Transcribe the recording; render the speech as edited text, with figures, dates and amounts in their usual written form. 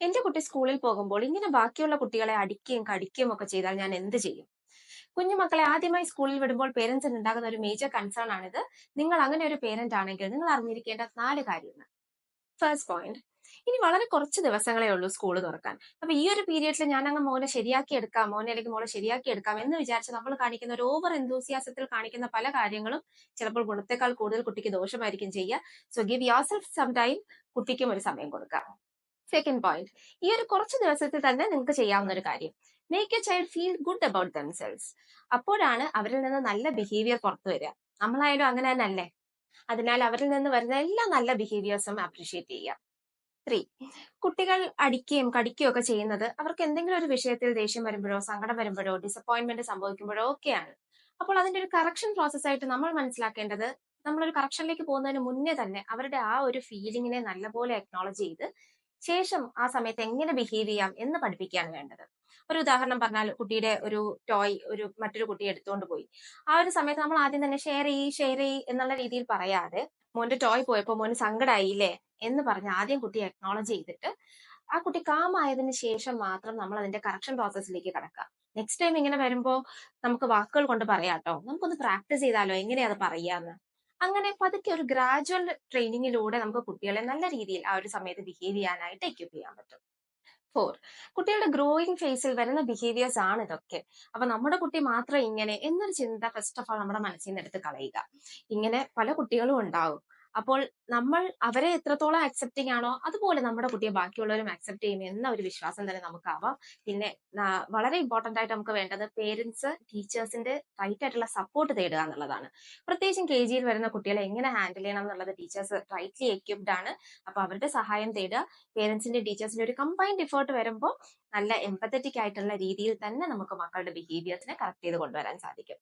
എന്റെ കുട്ടി സ്കൂളിൽ പോകുമ്പോൾ ഇങ്ങനെ ബാക്കിയുള്ള കുട്ടികളെ അടിക്കുകയും കടിക്കുകയും ഒക്കെ ചെയ്താൽ ഞാൻ എന്ത് ചെയ്യും? കുഞ്ഞുമക്കളെ ആദ്യമായി സ്കൂളിൽ വിടുമ്പോൾ പേരൻസിന് ഉണ്ടാകുന്ന ഒരു മേജർ കൺസേൺ ആണിത്. നിങ്ങൾ അങ്ങനെ ഒരു പേരന്റ് ആണെങ്കിൽ നിങ്ങൾ അറിഞ്ഞിരിക്കേണ്ട 4 കാര്യങ്ങൾ. ഫസ്റ്റ് പോയിന്റ്, ഇനി വളരെ കുറച്ച് ദിവസങ്ങളേ ഉള്ളൂ സ്കൂൾ തുറക്കാൻ. അപ്പൊ ഈ ഒരു പീരിയഡിൽ ഞാൻ അങ്ങ് മോനെ ശരിയാക്കി എടുക്കാം, മോനെ അല്ലെങ്കിൽ മോളെ ശരിയാക്കി എടുക്കാം എന്ന് വിചാരിച്ച് നമ്മൾ കാണിക്കുന്ന ഒരു ഓവർ എന്തൂസിയാസത്തിൽ കാണിക്കുന്ന പല കാര്യങ്ങളും ചിലപ്പോൾ ഗുണത്തെക്കാൾ കൂടുതൽ കുട്ടിക്ക് ദോഷമായിരിക്കും ചെയ്യുക. So give yourself some time. കുട്ടിക്കും ഒരു സമയം കൊടുക്കാം. സെക്കൻഡ് പോയിന്റ്, ഈ ഒരു കുറച്ച് ദിവസത്തിൽ തന്നെ നിങ്ങൾക്ക് ചെയ്യാവുന്ന ഒരു കാര്യം, make A child feel good about themselves. അപ്പോഴാണ് അവരിൽ നിന്ന് നല്ല ബിഹേവിയർ പുറത്തു വരിക. നമ്മളായാലും അങ്ങനെ തന്നെ അല്ലേ? അതിനാൽ അവരിൽ നിന്ന് വരുന്ന എല്ലാ നല്ല ബിഹേവിയേഴ്സും അപ്രീഷിയേറ്റ് ചെയ്യുക. 3, കുട്ടികൾ അടിക്കുകയും കടിക്കുകയും ഒക്കെ ചെയ്യുന്നത് അവർക്ക് എന്തെങ്കിലും ഒരു വിഷയത്തിൽ ദേഷ്യം വരുമ്പോഴോ സങ്കടം വരുമ്പോഴോ ഡിസപ്പോയിന്റ്മെന്റ് സംഭവിക്കുമ്പോഴോ ഒക്കെയാണ്. അപ്പോൾ അതിന്റെ ഒരു കറക്ഷൻ പ്രോസസ് ആയിട്ട് നമ്മൾ മനസ്സിലാക്കേണ്ടത്, നമ്മളൊരു കറക്ഷനിലേക്ക് പോകുന്നതിന് മുന്നേ തന്നെ അവരുടെ ആ ഒരു ഫീലിങ്ങിനെ നല്ലപോലെ അക്നോളജ് ചെയ്ത് ശേഷം ആ സമയത്ത് എങ്ങനെ ബിഹേവ് ചെയ്യാം എന്ന് പഠിപ്പിക്കുകയാണ് വേണ്ടത്. ഒരു ഉദാഹരണം പറഞ്ഞാൽ, കുട്ടിയുടെ ഒരു ടോയ് മറ്റൊരു കുട്ടി എടുത്തുകൊണ്ട് പോയി. ആ ഒരു സമയത്ത് നമ്മൾ ആദ്യം തന്നെ ഷെയർ ചെയ്യ് എന്നുള്ള രീതിയിൽ പറയാതെ, മോന്റെ ടോയ് പോയപ്പോ മോന് സങ്കടമായില്ലേ എന്ന് പറഞ്ഞ് ആദ്യം കുട്ടിയെ അക്നോളജ് ചെയ്തിട്ട് ആ കുട്ടി കാം ആയതിനു ശേഷം മാത്രം നമ്മൾ അതിന്റെ കറക്ഷൻ പ്രോസസ്സിലേക്ക് കടക്കാം. നെക്സ്റ്റ് ടൈം ഇങ്ങനെ വരുമ്പോ നമുക്ക് വാക്കുകൾ കൊണ്ട് പറയാട്ടോ, നമുക്കൊന്ന് പ്രാക്ടീസ് ചെയ്താലോ എങ്ങനെയാ അത് പറയാന്ന്. അങ്ങനെ പതുക്കെ ഒരു ഗ്രാജുവൽ ട്രെയിനിങ്ങിലൂടെ നമുക്ക് കുട്ടികളെ നല്ല രീതിയിൽ ആ ഒരു സമയത്ത് ബിഹേവ് ചെയ്യാനായിട്ട് എക്യൂപ്പ് ചെയ്യാൻ പറ്റും. 4, കുട്ടികളുടെ ഗ്രോയിങ് ഫേസിൽ വരുന്ന ബിഹേവിയേഴ്സ് ആണ് ഇതൊക്കെ. അപ്പൊ നമ്മുടെ കുട്ടി മാത്രം ഇങ്ങനെ എന്നൊരു ചിന്ത ഫസ്റ്റ് ഓഫ് ഓൾ നമ്മുടെ മനസ്സിൽ നിന്ന് എടുത്ത് കളയുക. ഇങ്ങനെ പല കുട്ടികളും ഉണ്ടാവും. അപ്പോൾ നമ്മൾ അവരെ എത്രത്തോളം അക്സെപ്റ്റിംഗ് ആണോ അതുപോലെ നമ്മുടെ കുട്ടിയെ ബാക്കിയുള്ളവരും അക്സെപ്റ്റ് ചെയ്യും എന്ന ഒരു വിശ്വാസം തന്നെ നമുക്കാവാം. പിന്നെ വളരെ ഇമ്പോർട്ടന്റ് ആയിട്ട് നമുക്ക് വേണ്ടത് പേരൻസ് ടീച്ചേഴ്സിന്റെ റൈറ്റ് ആയിട്ടുള്ള സപ്പോർട്ട് തേടുക എന്നുള്ളതാണ്. പ്രത്യേകിച്ചും KG വരുന്ന കുട്ടികളെ എങ്ങനെ ഹാൻഡിൽ ചെയ്യണം എന്നുള്ളത് ടീച്ചേഴ്സ് റൈറ്റ്ലി എക്യുപ്ഡ് ആണ്. അപ്പൊ അവരുടെ സഹായം തേടുക. പേരൻസിന്റെ ടീച്ചേഴ്സിന്റെ ഒരു കമ്പൈൻഡ് എഫേർട്ട് വരുമ്പോൾ നല്ല എംപത്തറ്റിക് ആയിട്ടുള്ള രീതിയിൽ തന്നെ നമുക്ക് മക്കളുടെ ബിഹേവിയേഴ്സിനെ കറക്റ്റ് ചെയ്ത് കൊണ്ടുവരാൻ സാധിക്കും.